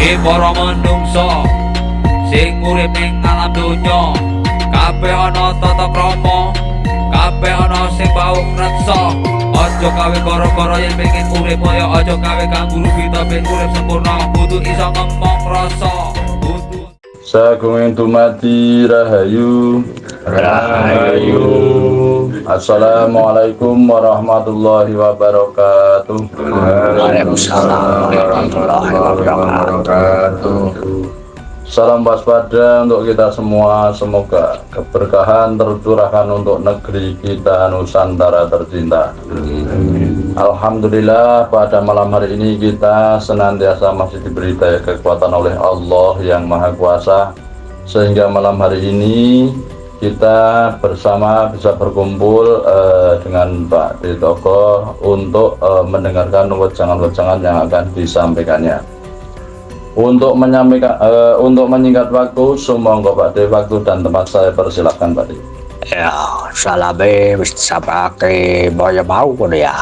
para manungsa sing urip ning alam donya, kabeh ana tata krama, kabeh ana sing bau reksa. Aja kawe gara-gara yen pengen urip kaya aja kawe kang guru kita ben urip sempurna, kudu iso ngomong rasa. Sagung dumadi rahayu. Rahayu. Assalamualaikum warahmatullahi wabarakatuh. Waalaikumsalam warahmatullahi wabarakatuh. Salam waspada untuk kita semua. Semoga keberkahan tercurahkan untuk negeri kita Nusantara tercinta. Alhamdulillah, pada malam hari ini kita senantiasa masih diberi daya kekuatan oleh Allah yang Maha Kuasa, sehingga malam hari ini kita bersama bisa berkumpul dengan Pak Titoko untuk mendengarkan wejangan-wejangan yang akan disampaikannya. Untuk menyingkat waktu, sumangga Pak D, waktu dan tempat saya persilahkan Pak D. Ya, salame wis disapake boyo mau kono ya.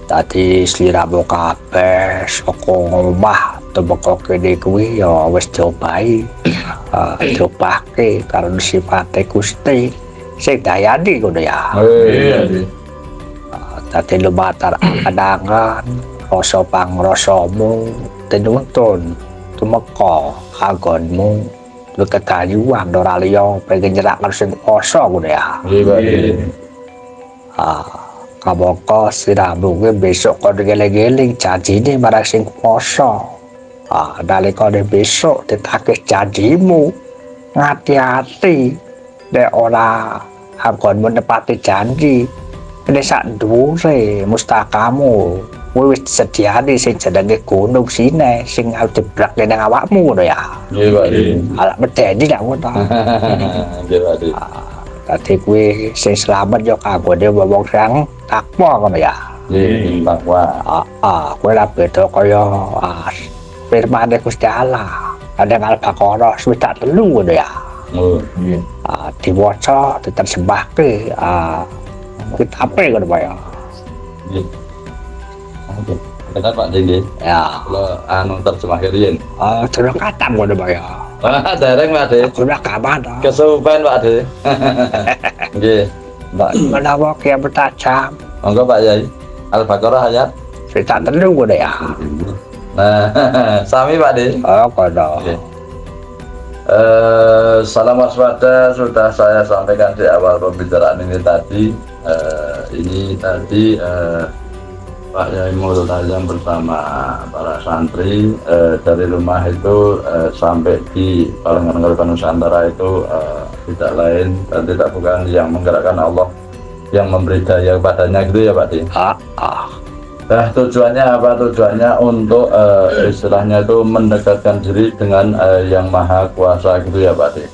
Tadi sliramu kabeh saka omah temboko kene kuwi ya wis diobahi. Diobahke karo sifate Gusti sing dayani ngono ya. Tadi lumatar anangan rasa pangrasamu tinuntun tumeka anggonmu lu kekayuan ora liya pengen nyerak karo sing kuwasa ngono ya. Kaboko siramu kuwi besok kono geling-geling janjine marang sing kuwasa. Nalika besok ditakih janjimu, ngati-ati nek ora anggonmu nepati janji. Nek sak dhuwure mustakamu wis disediani sing jenenge gunung sine sing arep dibrake nang awakmu ngono ya. Nggih, Pak. Ala medeni lak ngono. Nggih, Pak. Dadi kuwi sing slamet ya kanggone wong sing takwa ngono ya. Nggih, takwa. Kuwi ra beda kaya firman Gusti Allah. Ada Al-Baqarah 3 ngono ya. Nggih. Diwaca ditersembahke kitabe ngono ya. Nggih. Oke, kita Pak Dengge. Ya. Lo terjemah riyen. Durung katam ngono Pak ya. Dereng Pak De. Sudah kapan? Kesupen Pak De. Nggih. Mbak, Menawa kiam bertajam. monggo Pak Yai. Al-Baqarah ayat. Cerita telu ngono ya. Nah, sami Pak De. Kono. Oke. Salam waspada sudah saya sampaikan di awal pembicaraan ini tadi. Ini tadi Pak Yai Maulud Azam bersama para santri dari rumah itu sampai di Palembang Nusantara itu tidak lain dan tidak bukan yang menggerakkan Allah yang memberi daya kepadanya gitu ya Pak D. Nah, tujuannya apa? Tujuannya untuk istilahnya itu mendekatkan diri dengan yang Maha Kuasa gitu ya Pak D.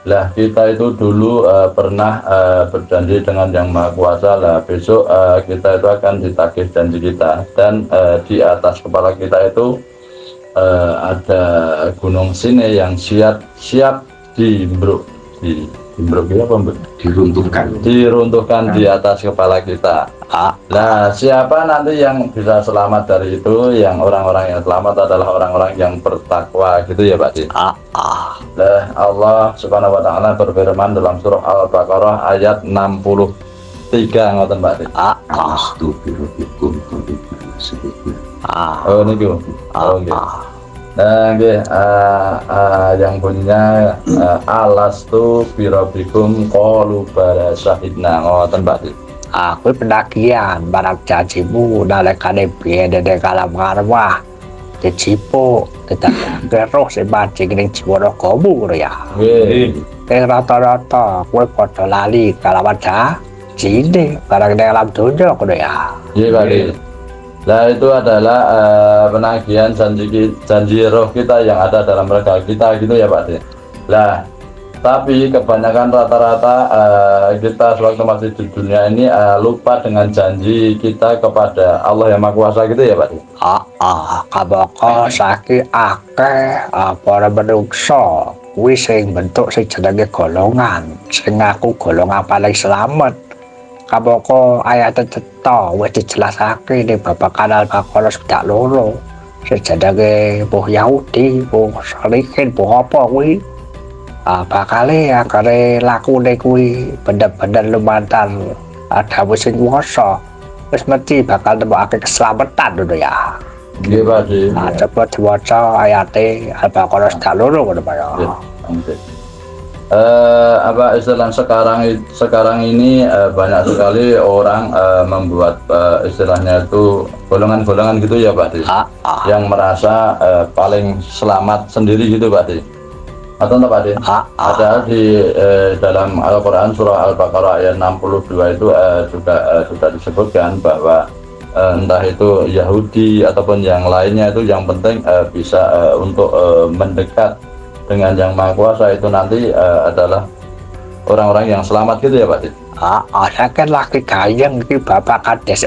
Lah kita itu dulu pernah berjanji dengan yang Maha Kuasa lah besok kita itu akan ditagih janji kita, dan di atas kepala kita itu ada Gunung Sine yang siap diruntuhkan di atas kepala kita. Nah, siapa nanti yang bisa selamat dari itu? Yang orang-orang yang selamat adalah orang-orang yang bertakwa gitu ya Pak D. Nah, Allah Subhanahu wa taala berfirman dalam surah Al-Baqarah ayat 63 ngoten Pak D. Oh niku. Oh nggih. Nah, nggih, yang punya alastu birabbikum qalu bala syahidna ngoten Pak D. Kuwi pendakian barang janjimu nalikane biyen nek kalam arwah dicipuk tetap roh sing mancing ning jiwa kamu ngono ya. Nggih. Rata-rata kowe padha lali kalawan janjine barang ning alam donya ngono ya. Nggih Pak D. Nah, itu adalah penagihan janji roh kita yang ada dalam raga kita gitu ya Pak D. Lah, tapi kebanyakan rata-rata kita sewaktu masih di dunia ini lupa dengan janji kita kepada Allah yang Maha Kuasa gitu ya Pak D. Kaboko saiki akeh para manungsa kuwi sing bentuk sing jenenge golongan sing ngaku golongan paling selamat. Kaboko ayat cetha wis dijelasake ning babagan Al-Baqarah 2. sejenenge mbuh Yahudi, mbuh Salikin, mbuh apa kuwi. Bakale akare lakune kuwi bener-bener lumantar dawuh sing kuwasa. Wis mesti bakal nemokake keselamatan ngono ya. Nggih Pakde. Coba diwaca ayate Al-Baqarah 2 ngono Pak ya. Oke. Apa istilah sekarang ini banyak sekali orang membuat istilahnya itu golongan-golongan gitu ya Pak De, yang merasa paling selamat sendiri gitu Pak De, atau enggak Pak De? Padahal di dalam Al-Quran surah Al-Baqarah ayat 62 itu juga sudah disebutkan bahwa entah itu Yahudi ataupun yang lainnya itu yang penting bisa untuk mendekat dengan yang Maha Kuasa itu nanti adalah orang-orang yang selamat gitu ya Pak De? Saya kan lagi gayeng iki babakan des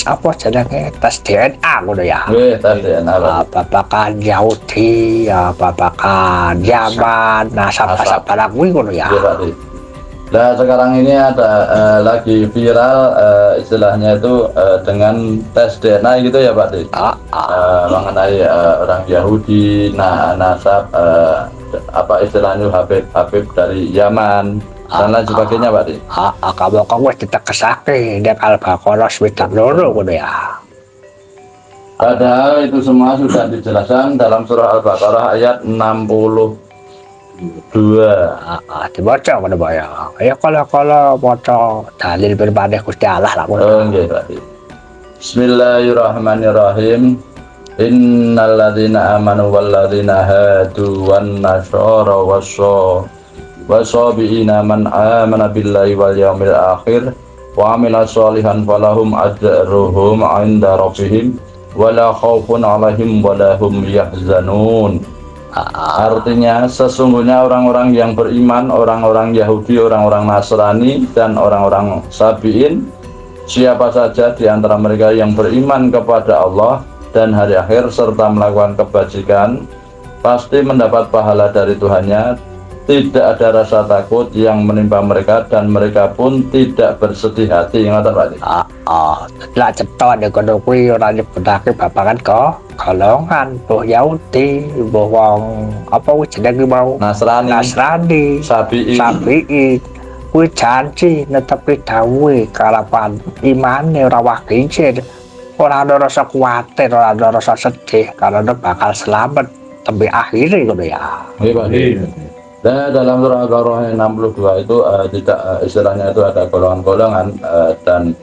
apa jenenge tes DNA ngono ya. Wih, tes DNA. Babakan Yahudi, babakan Yaman, nasab-nasab barang kuwi ngono ya. Iya Pak De. Nah sekarang ini ada lagi viral istilahnya itu dengan tes DNA gitu ya Pak De, mengenai orang Yahudi, nasab apa istilahnya Habib dari Yaman dan lain sebagainya Pak De. Kamu ditekesake nek Al-Baqarah 2 ngono ya. Padahal itu semua sudah dijelaskan dalam surah Al-Baqarah ayat 62. Dibaca ngono Pak ya. Ya kalau maca dalil berbagai Gusti Allah lah ngono. Nggih Pak De. Bismillahirrahmanirrahim. Innal ladzina amanu wal ladzina hadu wan nasara wasabiina man amana billahi wal yaumil akhir wa amila sholihan falahum ajruhum 'inda rabbihim wala khaufun 'alaihim wala hum yahzanun. Artinya sesungguhnya orang-orang yang beriman, orang-orang Yahudi, orang-orang Nasrani dan orang-orang Sabiin, siapa saja di antara mereka yang beriman kepada Allah dan hari akhir serta melakukan kebajikan, pasti mendapat pahala dari Tuhannya. Tidak ada rasa takut yang menimpa mereka dan mereka pun tidak bersedih hati. Ngoten Pak. Lah cetha nek kono kuwi ora nyebutake babagan golongan mbuh Yahudi, mbuh wong apa kuwi jenenge mau Nasrani, Sabi'i. Kuwi janji netepi dawuhe kalapan imane ora wagijin. Ora ada rasa kuwatir, ora ada rasa sedih karena bakal selamat sampai akhirnya ngono ya. Nggih Pak. Dan dalam surah Al-Baqarah 62 itu tidak istilahnya itu ada golongan-golongan dan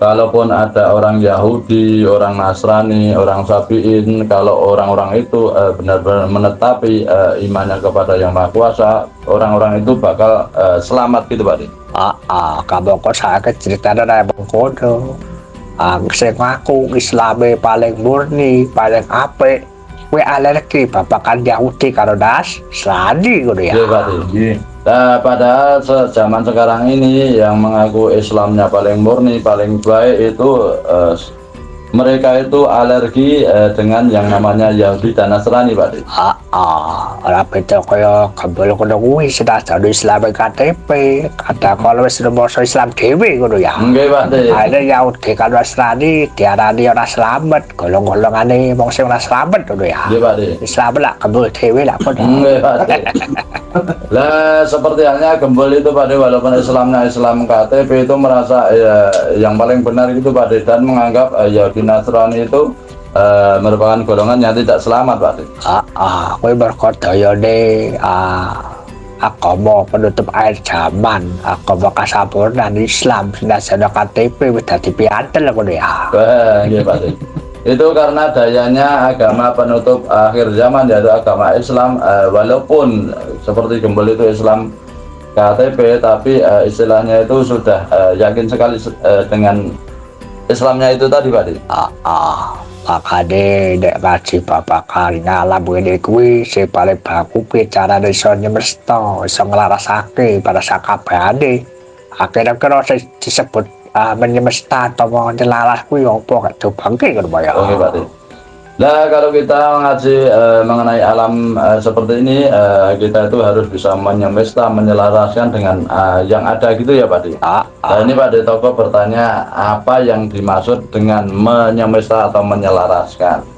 kalaupun ada orang Yahudi, orang Nasrani, orang Sabiin, kalau orang-orang itu benar-benar menetapi imannya kepada Yang Maha Kuasa, orang-orang itu bakal selamat gitu Pak. Kamu kok saya ceritanya dari bengkono. Sing ngaku Islame paling murni, paling apik. Kuwi alergi babakan Yahudi karo Nasrani ngono ya. Iya Pak. Nah, padahal zaman sekarang ini yang mengaku Islamnya paling murni, paling baik itu mereka itu alergi dengan yang namanya Yahudi dan Nasrani Pak. Ora beda kaya gembel kono kuwi senajan Islam KTP, kata kalau wis basa Islam dhewe ngono ya. Nggih Pak. Ada Yahudi kan Nasrani diarani ora slamet, golong-golongane wong sing ora slamet ngono ya. Nggih Pak. Islam lah gembel dhewe lah padha. Nggih Pak. Lah seperti halnya gembel itu Pak, walaupun Islamnya Islam KTP itu merasa yang paling benar itu Pak, dan menganggap Yahudi Nasrani itu merupakan golongan yang tidak selamat Pak. Kowe berkodayane agama penutup akhir zaman, agama kasampurnan Islam senajan KTP wis dadi piantel ngono ya. Nggih Pak. Itu karena dayanya agama penutup akhir zaman yaitu agama Islam, walaupun seperti gembel itu Islam KTP, tapi istilahnya itu sudah yakin sekali dengan Islamnya itu tadi Pak. Makanya nek ngaji babakan ngalam ngene kuwi sing paling baku piye carane iso nyemesta, iso nglarasake pada sakabehane. Akhirnya kira disebut menyemesta atau menyelaras kuwi apa gak dobangke ngono Pak ya. Oke Pak. Nah kalau kita ngaji mengenai alam seperti ini, kita itu harus bisa menyemesta, menyelaraskan dengan yang ada gitu ya Pak. Nah ini Pak Toko bertanya apa yang dimaksud dengan menyemesta atau menyelaraskan.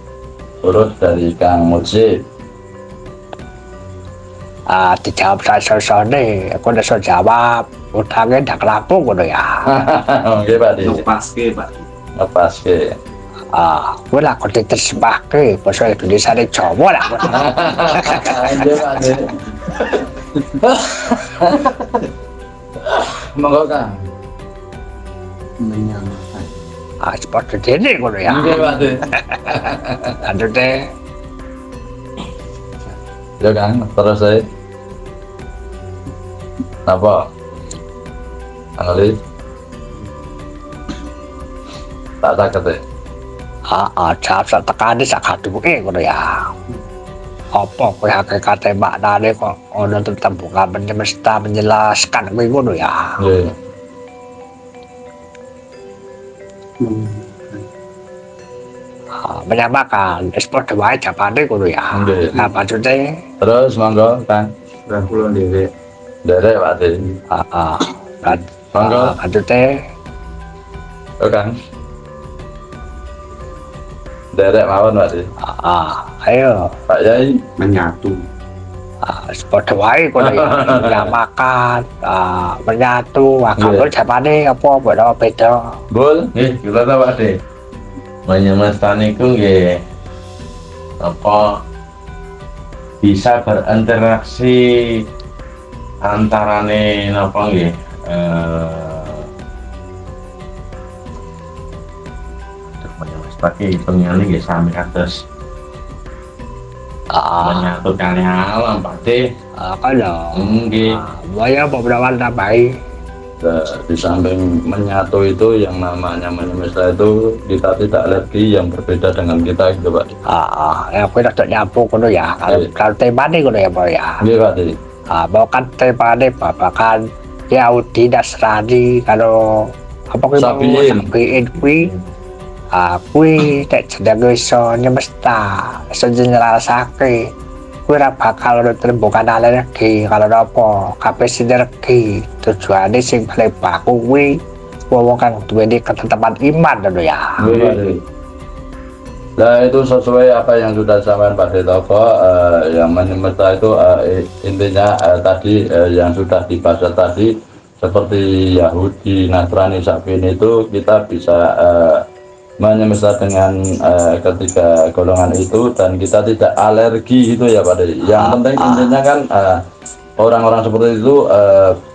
Urut dari Kang Mursyid. Dijawab sosone, aku udah jawab. Utangnya dak rampung ngono ya. Nggih Pak De. Ngepaske Pak. Ngepaske. Kuwi lah kok diterjemahke basa Indonesia ning Jawa lah. Nggih Pak De. Monggo Kang. Menyamakan. Seperti ini ngono ya. Nggih Pak De. Lanjut deh. Ya Kang, terus saya. Napa? Analis. Tak sakit deh. Jawab sak tekane sak gaduke ngono ya. Apa kowe hakikate maknane kok ana tetembungan semesta menjelaskan kuwi ngono ya. Nggih. Menyamakan, wis padha wae jawabane ngono ya. Nggih. Maksudnya Terus monggo Kang. Lah kula dhewe. Derek Pak De. Monggo. maksudnya Yo Kang. Derek mawon Pak De. ayo Pak Yai. Menyatu. wis padha wae ngono ya. Menyamakan, menyatu, kalau Nggih. jawabane apa beda. Bul. Nggih, kula ta Pak De. Menyemesta niku nggih apa bisa berinteraksi antarane napa nggih menyemesta ki pengen nggih sami kados menyatu kali alam Pak De. Kalau Nggih. saya beberapa tambahi. Di samping menyatu itu yang namanya menyemesta itu kita tidak alergi yang berbeda dengan kita gitu Pak. Ya aku udah nyambung ngono ya. Kalau temane ngono ya Pak ya. Nggih Pak De. Bahkan temane babakan Yahudi Nasrani kalau apa kuwi mau Sabiin. Sabiin kuwi kuwi tek jenenge iso nyemesta, iso njelasake. Kuwi ora bakal ono terembukan alergi kalau apa kabeh sinergi tujuane sing paling baku kuwi wong kang duweni ketetapan iman ngono ya. Nggih, Pak De. Nah itu sesuai apa yang sudah disampaikan Pak De Toko, yang menyemesta itu intinya tadi yang sudah dibahas tadi seperti Yahudi, Nasrani, Sabiin itu kita bisa menyemesta dengan ketiga golongan itu dan kita tidak alergi itu ya Pak De. Yang penting intinya kan orang-orang seperti itu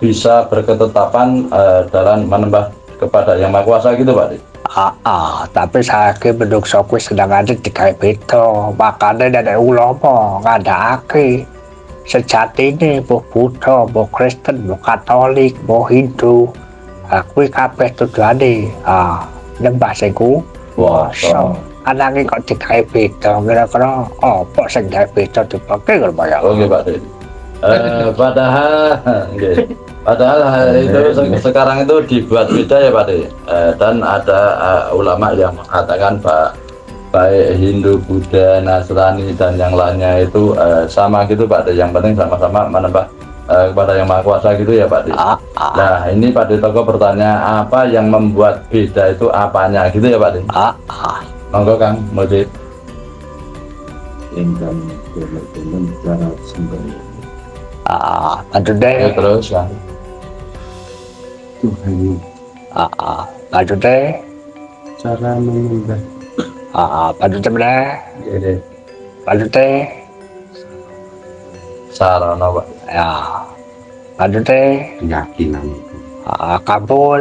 bisa berketetapan dalam menyembah kepada Yang Maha Kuasa gitu Pak De. Tapi saya menungso kuwi sedangane digawe beda. Makane nek ulama ngandhakake sejatine mbah Buddha, mbah Kristen, mbah Katolik, mbah Hindu, kuwi kabeh tujuane nyembah sing kuwasa. Ananging kok digawe beda kira-kira apa sing digawe beda dipake ngono Pak ya. Oke Pak De. Padahal nggih. Padahal itu sekarang itu dibuat beda ya Pak De. Dan ada ulama yang mengatakan baik Hindu, Buddha, Nasrani dan yang lainnya itu sama gitu Pak De. Yang penting sama-sama menyembah kepada Yang Maha Kuasa gitu ya Pak De. Nah ini Pak De Toko bertanya apa yang membuat beda itu apanya gitu ya Pak De. Monggo Kang Mujib. Ingkang dalam cara sembahya. Maksudnya Terus Kang. Tuhan maksudnya cara menyembah. maksudnya Jadi maksudnya sarana Pak. ya maksudnya Keyakinan. kabul.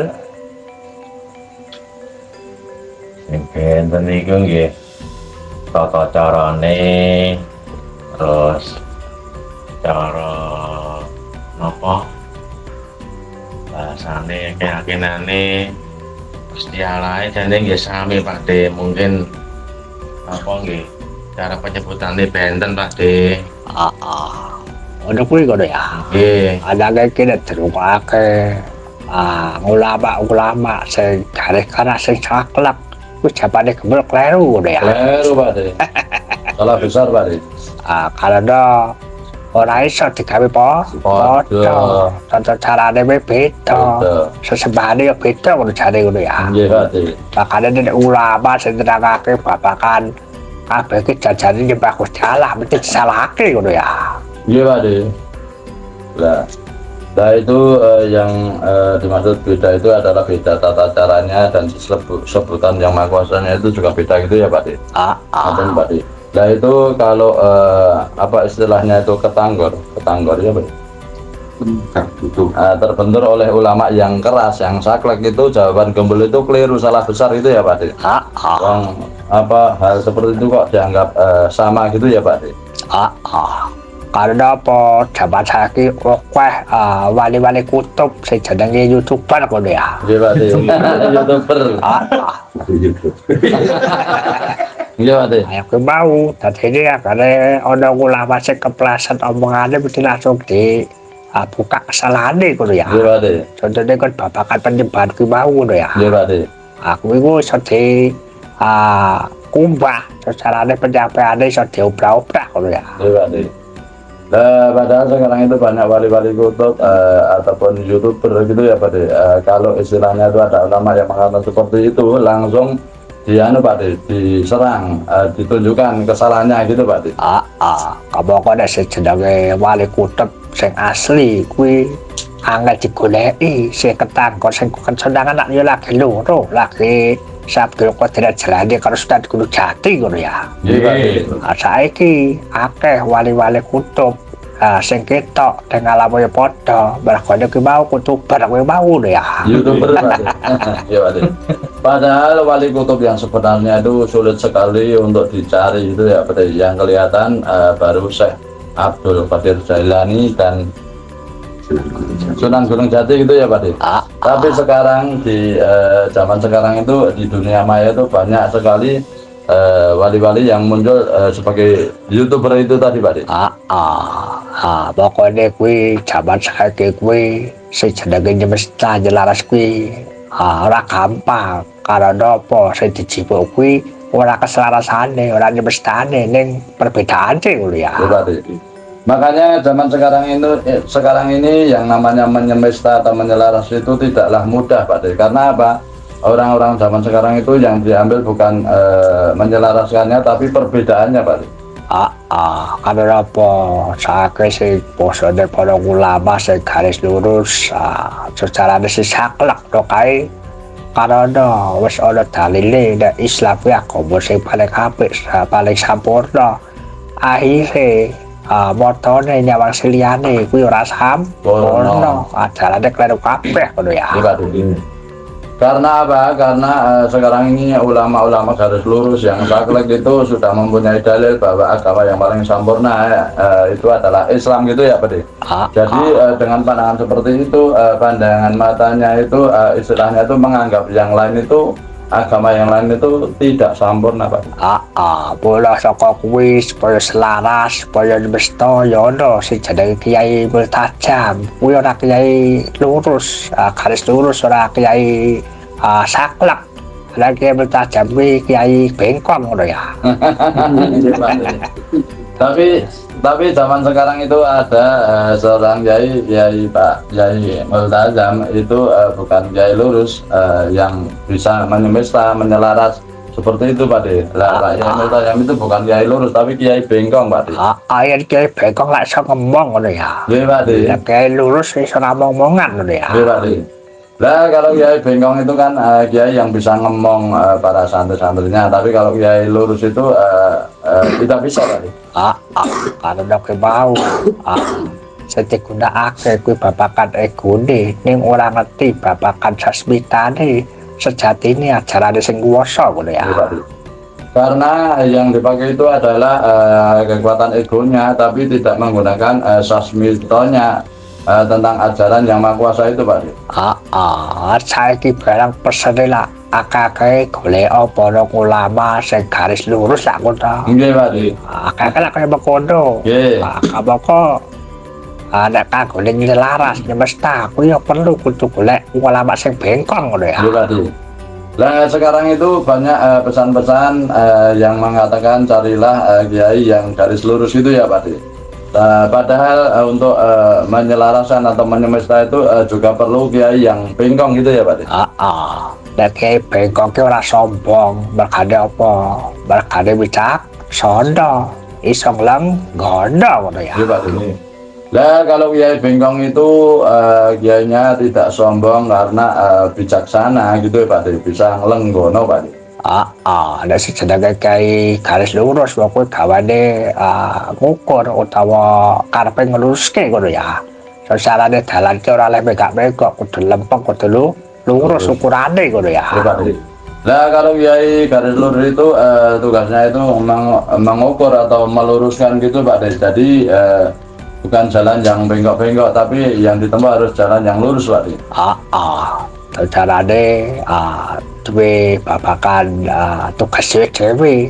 Sing benten niku nggih tata carane terus cara napa bahasane keyakinane Gusti Allah jane nggih sami Pak De, mungkin apa nggih cara penyebutannya benten Pak De. Udah kuwi ngono ya. Nggih. Ada kayak kira terungkake ulama sing garis kana sing saklek kuwi jabane gemel kleru ngono ya. Kleru Pak De. Salah besar Pak De. Karena ora iso digawe padha. Tata carane beda. Sesembahane ya beda ngono jane ngono ya. Nggih Pak De. Makanya nek ulama sing nerangake babakan kabeh iki jajane nyembah Gusti Allah mesti disalahake ngono ya. Iya Pak De. Nah itu yang dimaksud beda itu adalah beda tata caranya dan sebutan yang maha kuasanya itu juga beda gitu ya Pak De. Ada Pak De. Nah itu kalau apa istilahnya itu ketanggor ya Pak De. Terbentur oleh ulama yang keras, yang saklek itu jawaban gembul itu keliru, salah besar itu ya Pak De. Yang apa hal seperti itu kok dianggap sama gitu ya Pak De. Karena apa jaman saiki akeh wali-wali kutub sing jenenge YouTuber ngono ya. Iya Pak De. YouTuber. Iya Pak De. Ayo ku mau dadi akare ana ulama sing kepleset omongane mesti langsung di buka kesalahane ngono ya. Iya Pak De. Contohnya kan babakan penyembahan ku mau ngono ya. Iya Pak De. Aku iku iso di kumbah carane penyampaiane iso diobrak-obrak ngono ya. Iya Pak De. Nah, padahal sekarang itu banyak wali-wali kutub ataupun YouTuber gitu ya Pak De. Kalau istilahnya itu ada ulama yang mengatakan seperti itu, langsung Pak De, diserang, ditunjukkan kesalahannya gitu Pak De. Kamu kok ada jenenge wali kutub sing asli kuwi angel digoleki sing ketangkon sing kesenangan nak yo lagi loro, lagi Sabtu kok tidak jalani karo Ustaz Gunung Jati ngono ya. Iya. Saiki akeh wali-wali kutub sing ketok dengan lamoyo padha, mergane kuwi mau kutuber kuwi mau ya. YouTuber Pak De. Iya Pak De. Padahal wali kutub yang sebenarnya itu sulit sekali untuk dicari itu ya Pak De. Yang kelihatan baru Syekh Abdul Qadir Jailani dan Sunan Gunung Jati gitu ya Pak De. Tapi sekarang di zaman sekarang itu di dunia maya itu banyak sekali wali-wali yang muncul sebagai YouTuber itu tadi Pak De. Pokoknya kuwi zaman saiki kuwi sing jenenge mesti jelaras kuwi ora gampang karena apa sing dijipuk kuwi ora keselarasane, ora nyemestane ning perbedaan sih ngono ya. Iya Pak De. Makanya zaman sekarang ini yang namanya menyemesta atau menyelaras itu tidaklah mudah Pak De. Karena apa? Orang-orang zaman sekarang itu yang diambil bukan menyelaraskannya tapi perbedaannya Pak De. Karena apa? Saiki sing posone para ulama sing garis lurus secara sing saklek to kae karena wis ana dalile nek Islam kuwi agama sing paling apik, paling sampurna. Akhire motone nyawang siliyane kuwi ora sampurna, ajalane kleru kabeh ngono ya. Iya Pak De. Karena apa? Karena sekarang ini ulama-ulama garis lurus yang saklek itu sudah mempunyai dalil bahwa agama yang paling sempurna itu adalah Islam gitu ya Pak De. Jadi dengan pandangan seperti itu, pandangan matanya itu istilahnya itu menganggap yang lain itu agama yang lain itu tidak sempurna Pak. Bola saka kuwi supaya selaras, supaya mesti ya ono sing jenenge Kiai Multajam. Kuwi ora kiai lurus, garis lurus ora kiai saklek. Lagi Multajam kuwi kiai bengkong ngono ya. Tapi zaman sekarang itu ada seorang Kiai Pak Kiai Multajam itu bukan kiai lurus yang bisa menyemesta, menyelaras seperti itu Pak De. Lah Kiai Multajam itu bukan kiai lurus tapi kiai bengkong Pak De. Ayen kiai bengkong lak iso ngomong ngono ya. Nggih Pak De. Lah kiai lurus iso ngomong-ngomongan ngono ya. Nggih Pak De. Lah kalau kiai bengkong itu kan kiai yang bisa ngomong para santri-santrinya, tapi kalau kiai lurus itu tidak bisa Pak De. Karena kowe mau sing gunakake kuwi babakan egone ning ora ngerti babakan sasmitane sejatine ajarane sing kuwasa ngono ya. Karena yang dipakai itu adalah kekuatan egonya tapi tidak menggunakan sasmitonya tentang ajaran yang maha kuasa itu Pak. Saiki barang pesene lah akeh golek para ulama sing garis lurus lak ngono. Nggih Pak. Akeh lak kaya mengkono. Nggih. Apa nek kanggo nyelaras nyemesta kuwi ya perlu kudu golek ulama sing bengkong ngono ya. Nggih Pak. Nah sekarang itu banyak pesan-pesan yang mengatakan carilah kiai yang garis lurus itu ya Pak. Nah, padahal untuk menyelaraskan atau menyemesta itu juga perlu kiai yang bengkong gitu ya Pak. Nek kiai bengkong ki ora sombong, mergane apa? Mergane sono isong lang gono ngono ya. Iya Pak ini. Lah kalau Kiai Bengkong itu kiainya tidak sombong karena bijaksana gitu ya Pak De. Bisa ngelenggono Pak De. Ada sebagai kai garis lurus pokoknya gawane ngukur utawa karepe ngeluruske ngono ya. Sesarane dalan ki ora oleh megak-megok kudu lempeng kudu lurus ukurane ngono ya. Iya Pak De. Nah kalau Kiai garis lurus itu tugasnya itu mengukur atau meluruskan gitu Pak De. Jadi bukan jalan yang bengkok-bengkok tapi yang ditempuh harus jalan yang lurus Pak De. Carane duwe babakan tugas dhewe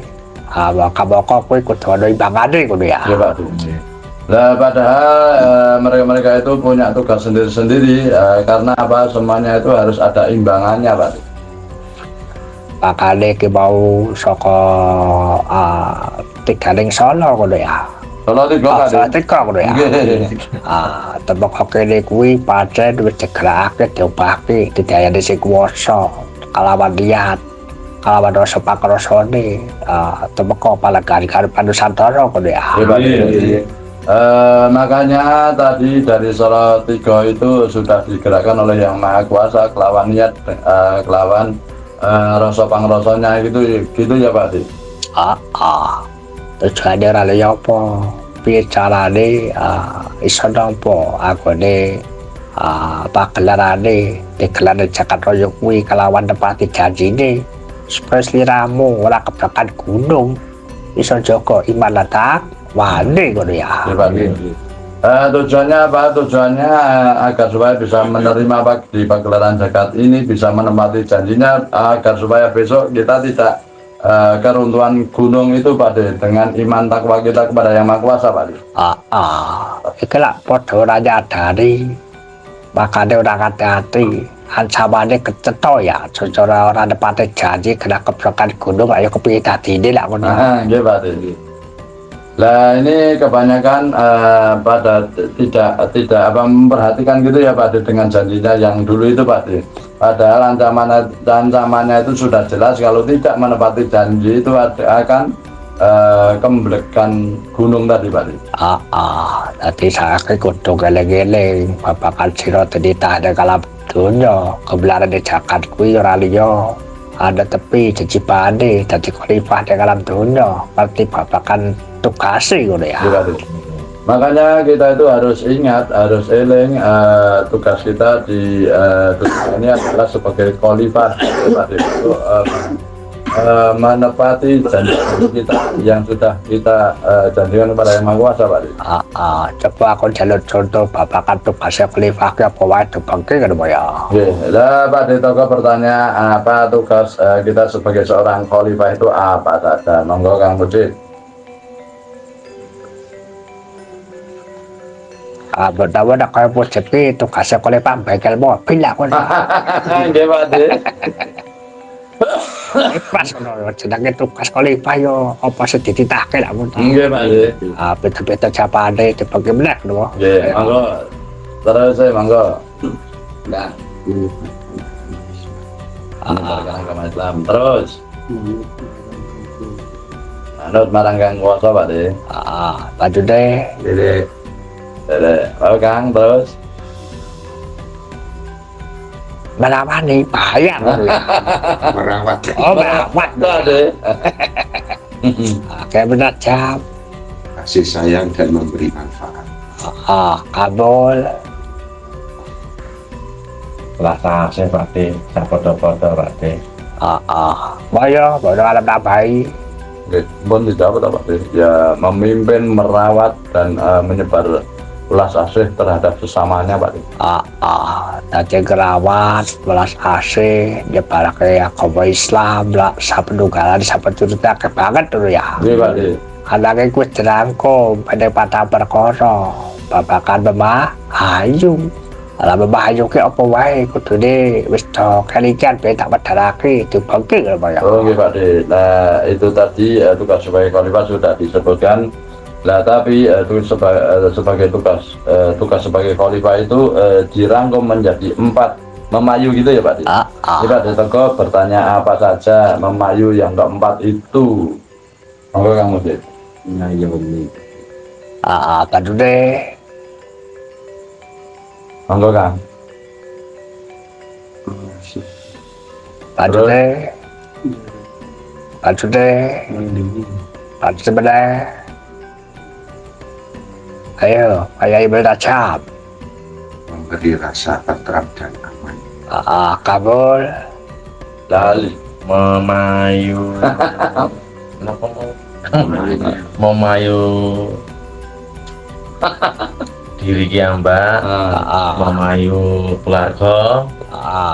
maka kowe kudu ana imbangane ngono ya. Iya Pak De. Nah padahal mereka-mereka itu punya tugas sendiri-sendiri karena apa semuanya itu harus ada imbangannya Pak De. Makane ki mau saka tiganing sono ngono ya. Kalau tiga Pak De. Tiga ngono ya. Tembok kene kuwi pancen wis digerakake diobahke didayani sing kuwasa kalawan niat kalawan rasa pakrasane tembok palagari karepan Nusantara ngono ya. Iya Pak De. Makanya tadi dari Solo Tiga itu sudah digerakkan oleh Yang Maha Kuasa kelawan niat kelawan rasa pangrasanya gitu ya Pak De. Tujuane ora liya apa piye carane iso nampa agone pagelarane digelarne Jagat Raya kuwi kelawan nepati janjine supaya sliramu ora kebrakan gunung iso jaga iman lan takwane ngono ya. Ya Pak De. Tujuannya apa? Tujuannya agar supaya bisa menerima di pagelaran zakat ini bisa menempati janjinya agar supaya besok kita tidak keruntuhan gunung itu Pak De dengan iman takwa kita kepada Yang Maha Kuasa Pak De. Iki lak padha ora nyadari makane ora hati-hati ancamane kecetha ya secara ora nepati janji kena kebrakan gunung ayo kepiye dadine lak ngono. Nggih Pak De. Lah ini kebanyakan pada tidak memperhatikan gitu ya Pak De dengan janjinya yang dulu itu Pak De. Padahal ancamannya itu sudah jelas kalau tidak menepati janji itu akan kemblekan gunung tadi Pak De. Tadi saya kudu geleng-geleng babakan sira tadi tak ada kalam dunya kebelaran di Jagat kuwi ora liya ada tepi jejibane dadi khalifah di kalam dunya ngerti babakan tugase ngono ya. Makanya kita itu harus ingat, harus eling tugas kita di dunia ini adalah sebagai khalifah untuk menepati janji kita yang sudah kita janjikan kepada Yang Maha Kuasa Pak De. Coba aku jalur contoh babakan tugasnya khalifah apa wae dibangke kan ya. Lah Pak De Toko bertanya apa tugas kita sebagai seorang khalifah itu apa saja? Monggo Kang Budi. Bedawa nak kaya po cepi tugasnya khalifah bengkel mobil lah ko. Nggih Pak De. Pas ngono jenenge tugas khalifah yo apa sing dititahke lah mun. Nggih Pak De. Beda-beda capane dibagi meneh lho. Nggih, monggo. Terus monggo. Nah. Agama Islam terus. Anut marang Kang Kuasa Pak De. Baju deh. Oh Kang terus. Merawani bahaya Merawat. merawat Pak De. kayak benar jam Kasih sayang dan memberi manfaat. kabul Rasa asih Pak De, sak padha-padha Pak De. boyo alam nabai Nggih, pun dijawab Pak De. Ya memimpin, merawat dan menyebar belas asih terhadap sesamanya Pak De. tadi gerawat belas asih nyebarake agama Islam lah sapenunggalan sapenturute akeh banget dulu ya. Nggih Pak De. Anake kuwi dirangkum pada pada perkara babakan Ayu. Lah Ayu ki apa wae kudune wis do kalikan ben tak wedharake dibangke lho ya. Oh nggih Pak De. Nah itu tadi tugas sebagai khalifah sudah disebutkan. Lah tapi sebagai tugas sebagai khalifah itu dirangkum menjadi 4 memayu gitu ya Pak De. Jadi Pak De Toko bertanya apa saja memayu yang keempat itu. Monggo Kang Mudin. ngayomi Padu deh. Monggo Kang. Padu Terus? deh. Padu deh. Padu sebelah. Ayo, ayo beracap. memberi rasa tentram dan aman. Kabul. Lali. Memayu kenapa memayu diri Mbak, memayu keluarga,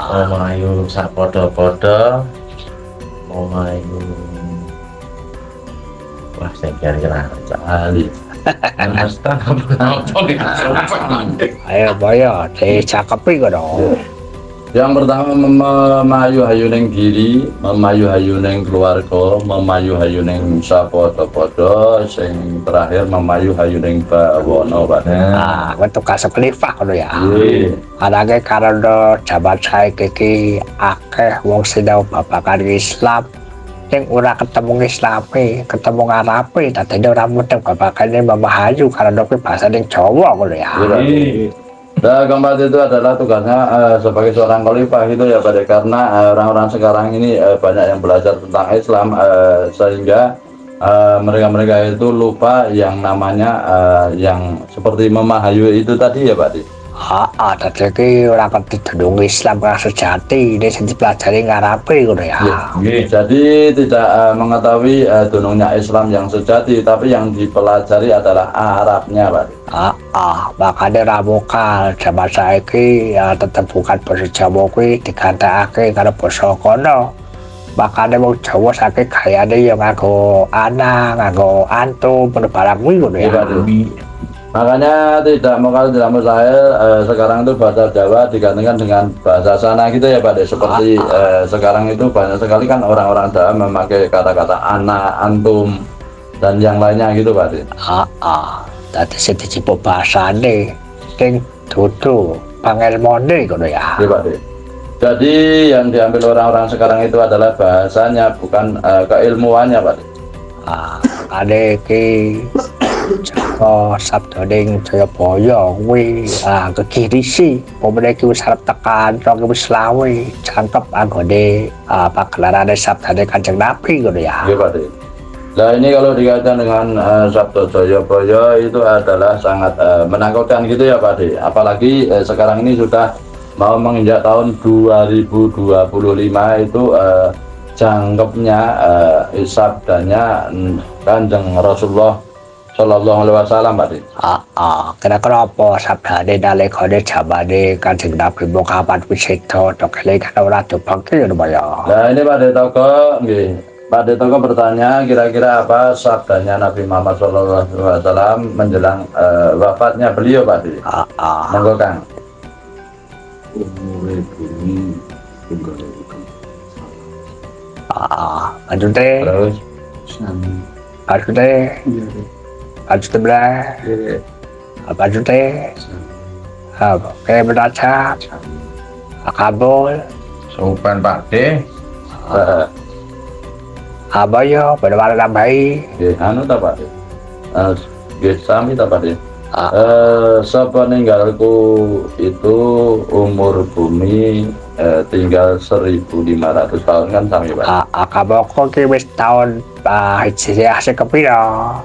memayu sak podo-podo, memayu wah saya kira-kira Lali. Mas apa gitu. Ayo boyo, dicakepi kok dong. Yang pertama memayu-hayuning diri, memayu-hayuning keluarga, memayu-hayuning sapodo-podo, sing terakhir memayu-hayuning bawana Pak. Untuk kasih kelifah kono ya. Iya. Anake karena jabat saiki iki akeh wong sinau babagan Islam sing ora ketemu Islame, ketemu Arabe, dadi ora mudeng babagane memahayu karena kuwi bahasa ning Jawa ngono ya. Iya. Nah, keempat itu adalah tugasnya sebagai seorang khalifah itu ya Pak, karena orang-orang sekarang ini banyak yang belajar tentang Islam sehingga mereka-mereka itu lupa yang namanya yang seperti memahayu itu tadi ya Pak. Dadi iki ora ngerti dunung Islam kang sejati, ini sing dipelajari Arabe ngono ya. Jadi tidak mengetahui dunungnya Islam yang sejati, tapi yang dipelajari adalah Arabnya Pak. Makanya ramukal zaman saiki ya tetep bukan basa Jawa kuwi digantekake karo basa kono. Makanya wong Jawa saking gayane ya nganggo ana, nganggo antum, barang kuwi ngono ya. Makanya tidak mustahil sekarang itu bahasa Jawa digantikan dengan bahasa sana gitu ya Pak. Seperti sekarang itu banyak sekali kan orang-orang Jawa memakai kata-kata ana, antum dan yang lainnya gitu Pak. Dadi sing dicipu bahasane sing dudu pangelmone ngono ya. Iya Pak. Jadi yang diambil orang-orang sekarang itu adalah bahasanya, bukan keilmuannya Pak. Ade iki Joko sabdaning Jayabaya kuwi kekirisi pomene iki wis arep tekan 2020 jangkep anggone pagelarane sabdane Kanjeng Nabi ngono ya. Iya Pak. Nah ini kalau dikaitkan dengan Sabda Jayabaya itu adalah sangat menakutkan gitu ya Pak. Apalagi sekarang ini sudah mau menginjak tahun 2025 itu jangkepnya sabdanya Kanjeng Rasulullah Sallallahu Alaihi Wasallam Pak. Kira-kira apa sabdane nalikane jamane Kanjeng Nabi mung kapan wis sedo dokele kan ora dibangke ngono ya. Nah ini Pak Toko nggih. Pak Toko bertanya kira-kira apa sabdanya Nabi Muhammad Sallallahu Alaihi Wasallam menjelang wafatnya beliau Pak. Monggo Kang. Umure bumi tunggal Maksudnya, Terus sami maksudnya, maksudnya, maksudnya, kayak beracap, kabul, Sopan Pak D. apa ya, benar-benar nambahi. anu ta Pak. Nggih sami ta Pak. Sepeninggalku itu umur bumi tinggal 1.500 tahun kan sami Pak. Kabul kok wis tahun hijriah sing kepiro?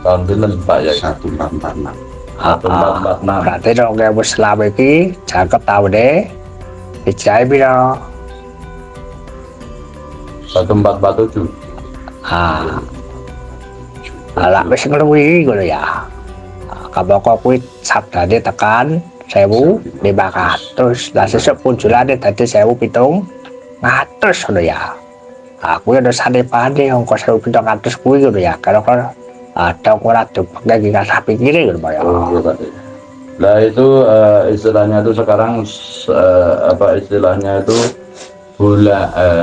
Tahun pinten Pak ya? 1446. 1446. Berarti dong kayak Muslim iki jangkep tahune hijriah piro? 1447. Lah wis ngluwi ngono ya. Kabul kok kuwi sabdane tekan 1.500, lah sesuk punjulane dadi 1.700 ngono ya. Kuwi ada sanepane angka 1.700 kuwi ngono ya. Kalau ada ora dibagi rasa pikire ngono ya. Iya Pak. Nah itu istilahnya itu sekarang apa istilahnya itu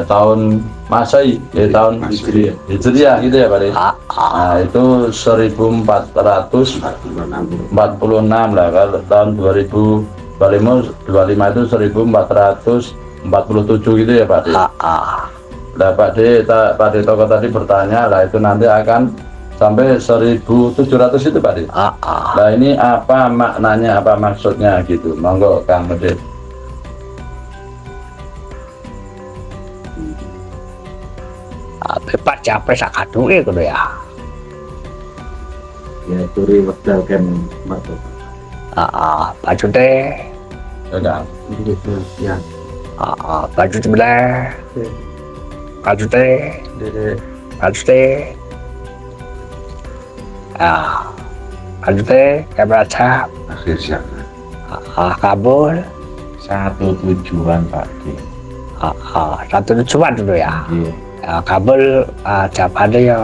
tahun Masehi, tahun Hijriah gitu ya Pak. Nah itu 1446 lah, kalau tahun 2025 itu 1447 gitu ya Pak. Nah, Pak De Toko tadi bertanya, lah itu nanti akan sampai 1.700 itu Pak De. Nah ini apa maknanya, apa maksudnya gitu? Monggo Kang Medit. Bepat capek sakaduke kudu ya. Ya turi wedal kan matu. Maksudnya Ya Kang. Ya. baju sebelah maksudnya kayak baca Akhir zaman. kabul Satu tujuan Pak D. satu tujuan dulu ya. Iya. Kabel jawabannya ya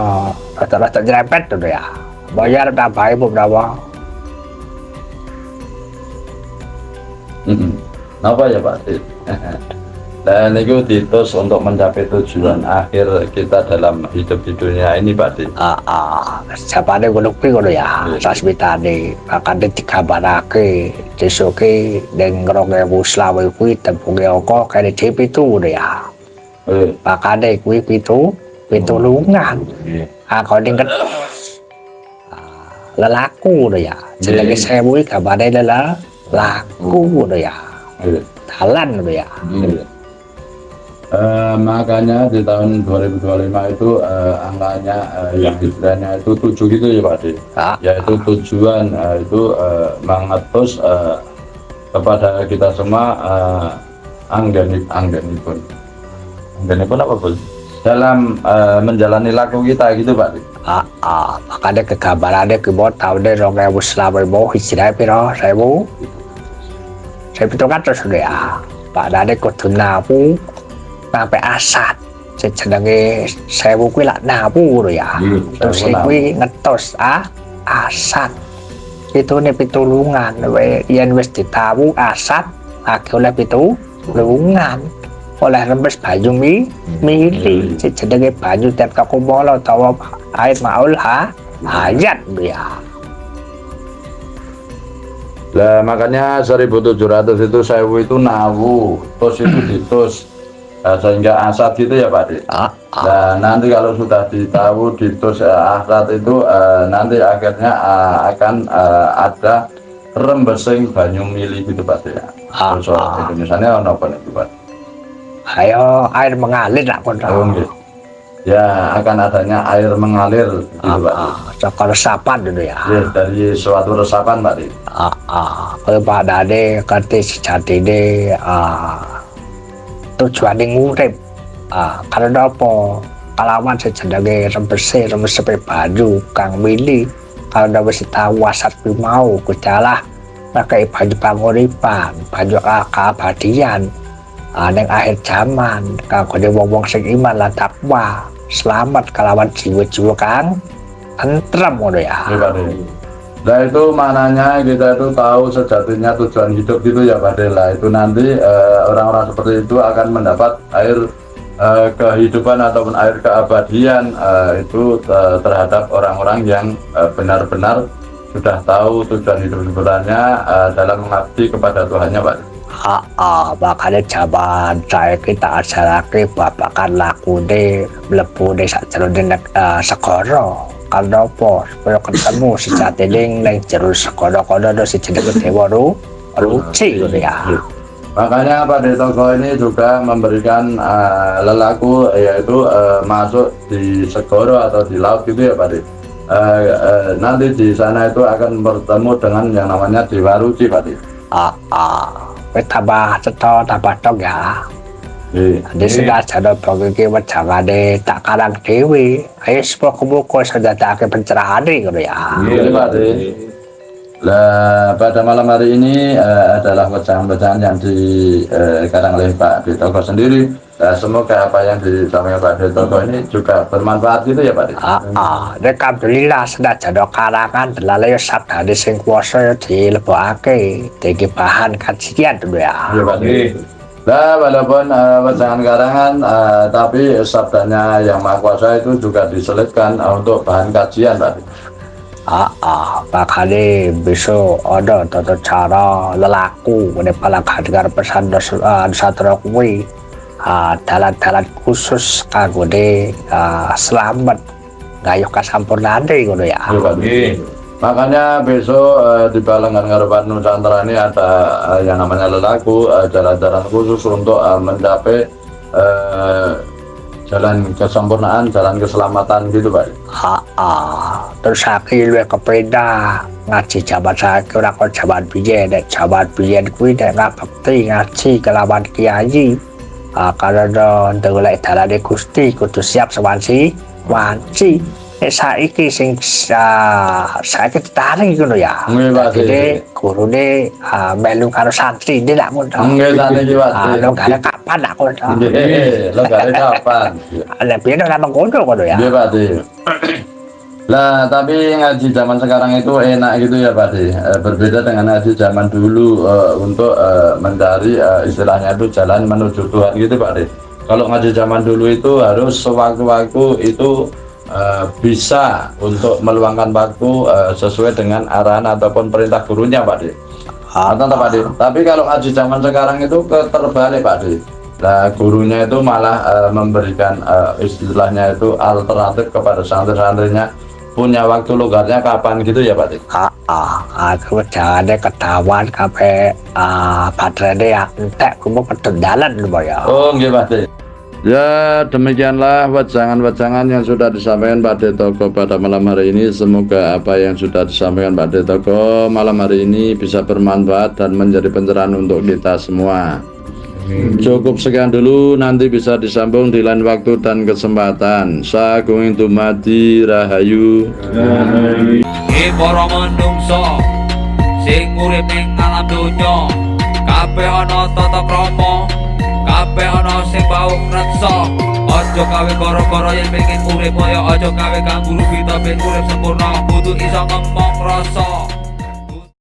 rata-rata nyerempet dulu ya. Bayar berapa ibu berapa? Kenapa ya Pak De? Nah ini ditus untuk mencapai tujuan akhir kita dalam hidup di dunia ini Pak De. Jawabannya gue lupa dulu ya. Sasmita nih akan dikabarake desoke dan ngerongnya Muslawi kui tepungnya oko kayak di TV itu dulu ya. Makanya kui pintu lungan. Iya. Kalau dengan lelaku dulu ya. Selagi saya bui kabarnya laku dulu ya. Jalan dulu ya. Makanya di tahun 2025 itu angkanya yang istilahnya itu 7 gitu ya Pak De. Yaitu tujuan itu mengetus kepada kita semua anggenipun apa Bos? Dalam menjalani laku kita gitu Pak De. Makanya kegabarannya kebot tahun deh orang yang selama mau hijrah piro saya kan terus ya Pak Dade kudu nabu sampai asat sejenenge sewu kuwi lak nabu ya. Terus kuwi ngetos asat itu nih pitulungan yen wis ditawu asat akeh oleh pitulungan oleh rembes banyu mili sejenenge banyu tiap kakumolo utawa air maul hayat ya. Lah makanya 1.700 itu sewu itu nawu, tos itu ditus sehingga asat gitu ya Pak De. Nah nanti kalau sudah ditahu ditus asat itu nanti akhirnya akan ada rembesing banyu mili gitu Pak De. Soal Indonesia ono apa nih Pak? Ayo air mengalir lah kono. Ya akan adanya air mengalir gitu Pak De. Cokor resapan dulu ya. Dari suatu resapan Pak De. Kalau Pak Dade kata sejati ini tujuan yang ngurip karena apa kalawan sejenenge rembes baju kang mili kalau udah mesti tahu asat mau kejalah pakai baju panguripan baju keabadian yang akhir zaman kang kode wong sing iman lan takwa selamat kalawan jiwa-jiwa kang tentrem ngono ya. Nah itu maknanya kita itu tahu sejatinya tujuan hidup gitu ya Pak De. Lah itu nanti orang-orang seperti itu akan mendapat air kehidupan ataupun air keabadian itu terhadap orang-orang yang benar-benar sudah tahu tujuan hidup sebenarnya dalam mengabdi kepada Tuhannya Pak De. Makanya zaman saya kita asalake babakan lakune mlebu desa jroning segara. Karena apa? Supaya ketemu si Catiling nang jero segara kono si jenenge Dewa Ruci gitu ya. Makanya Pak De Toko ini juga memberikan lelaku yaitu masuk di segoro atau di laut gitu ya Pak De. Nanti di sana itu akan bertemu dengan yang namanya Dewa Ruci Pak De. Tambah cetok tambah tok ya. Di sudah ada bagi jangan tak karang dewi. Ayo semua kebuka sudah tak akan pencerahan gitu ya. Iya Pak De. Nah, pada malam hari ini adalah bacaan-bacaan yang dikarang oleh Pak De Toko sendiri. Semoga apa yang disampaikan Pak De Toko ini juga bermanfaat gitu ya Pak De. Alhamdulillah sudah jadi karangan lalu sabda di sing kuasa dilebokake dadi bahan kajian dulu ya. Iya Pak De. Nah, walaupun bacaan karangan, tapi sabdanya yang Maha Kuasa itu juga diselipkan untuk bahan kajian Pak De. Makanya besok ada tata cara lelaku pada pala kadengar pesan Nusantara kuwi dalan-dalan khusus kanggone selamat gayuh kasampurnane ngono ya. Iya, Pak. Makanya besok di Balengan Ngarepan Nusantara ini ada yang namanya lelaku, jalan-jalan khusus untuk mencapai jalan kesempurnaan, jalan keselamatan gitu, Pak. Terus saiki luwih kepeda ngaji jaman saiki ora kok jaman biyen. Nek jaman biyen kuwi nek ngabekti ngaji kelawan kiai. Karena ndolek dalane Gusti kudu siap sewanci wanci. Saiki sing saiki ditarik ngono ya. Nggih, Pak. Jadi gurune melu karo santri ini lak ngono. Nggih, saniki, Pak. Logare kapan lak ngono. Nggih, logare kapan? Lah biyen ora ngono ya. Nggih, Pak. Lah, tapi ngaji zaman sekarang itu enak gitu ya, Pak. Berbeda dengan ngaji zaman dulu untuk mencari istilahnya itu jalan menuju Tuhan gitu, Pak. Kalau ngaji zaman dulu itu harus sewaktu-waktu itu bisa untuk meluangkan waktu sesuai dengan arahan ataupun perintah gurunya, Pak. Tapi kalau ngaji zaman sekarang itu terbalik, Pak. Nah, gurunya itu malah memberikan istilahnya itu alternatif kepada santri-santrinya, punya waktu longgarnya kapan gitu ya, Pak. Aku jangan ketahuan kabeh baterainya ya entek kumu kedendalan lho ya. Oh, nggih, Pak. Ya, demikianlah wajangan-wajangan yang sudah disampaikan Pak Toko pada malam hari ini. Semoga apa yang sudah disampaikan Pak Toko malam hari ini bisa bermanfaat dan menjadi pencerahan untuk kita semua. Cukup sekian dulu, nanti bisa disambung di lain waktu dan kesempatan. Sagung dumadi rahayu. Para menungso sing urip ning alam donya, kabeh ana tata krama, kabeh ana sing bau reksa. Aja gawe gara-gara yen pengen urip kaya aja gawe kang guru kita ben urip sempurna, kudu iso ngomong rasa.